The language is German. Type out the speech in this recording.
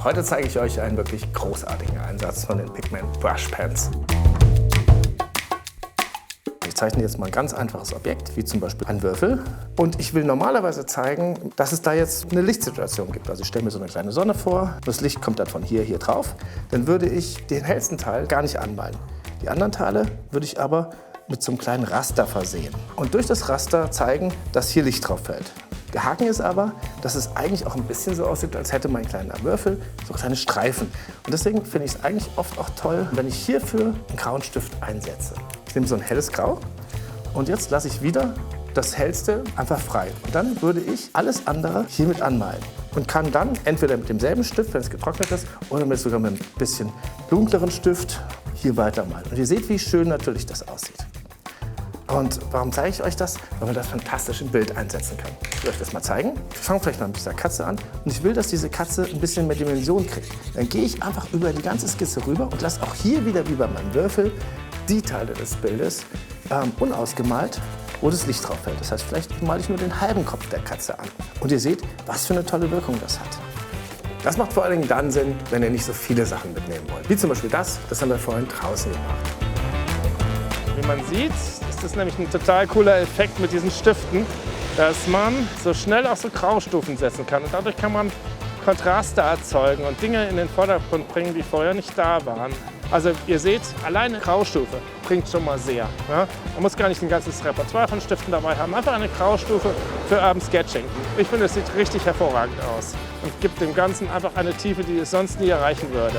Heute zeige ich euch einen wirklich großartigen Einsatz von den Pigment Brush Pens. Ich zeichne jetzt mal ein ganz einfaches Objekt, wie zum Beispiel einen Würfel. Und ich will normalerweise zeigen, dass es da jetzt eine Lichtsituation gibt. Also ich stelle mir so eine kleine Sonne vor, das Licht kommt dann von hier drauf. Dann würde ich den hellsten Teil gar nicht anmalen. Die anderen Teile würde ich aber mit so einem kleinen Raster versehen. Und durch das Raster zeigen, dass hier Licht drauf fällt. Der Haken ist aber, dass es eigentlich auch ein bisschen so aussieht, als hätte mein kleiner Würfel so kleine Streifen. Und deswegen finde ich es eigentlich oft auch toll, wenn ich hierfür einen grauen Stift einsetze. Ich nehme so ein helles Grau und jetzt lasse ich wieder das Hellste einfach frei. Und dann würde ich alles andere hiermit anmalen und kann dann entweder mit demselben Stift, wenn es getrocknet ist, oder sogar mit ein bisschen dunkleren Stift hier weitermalen. Und ihr seht, wie schön natürlich das aussieht. Und warum zeige ich euch das? Weil man das fantastisch im Bild einsetzen kann. Ich will euch das mal zeigen. Ich fange vielleicht mal mit dieser Katze an. Und ich will, dass diese Katze ein bisschen mehr Dimension kriegt. Dann gehe ich einfach über die ganze Skizze rüber und lasse auch hier wieder wie bei meinem Würfel die Teile des Bildes unausgemalt, wo das Licht drauf fällt. Das heißt, vielleicht male ich nur den halben Kopf der Katze an. Und ihr seht, was für eine tolle Wirkung das hat. Das macht vor allen Dingen dann Sinn, wenn ihr nicht so viele Sachen mitnehmen wollt. Wie zum Beispiel das haben wir vorhin draußen gemacht. Wie man sieht, ist das nämlich ein total cooler Effekt mit diesen Stiften, dass man so schnell auch so Graustufen setzen kann. Und dadurch kann man Kontraste erzeugen und Dinge in den Vordergrund bringen, die vorher nicht da waren. Also ihr seht, alleine Graustufe bringt schon mal sehr. Ja? Man muss gar nicht ein ganzes Repertoire von Stiften dabei haben, einfach eine Graustufe für Urban Sketching. Ich finde, es sieht richtig hervorragend aus und gibt dem Ganzen einfach eine Tiefe, die es sonst nie erreichen würde.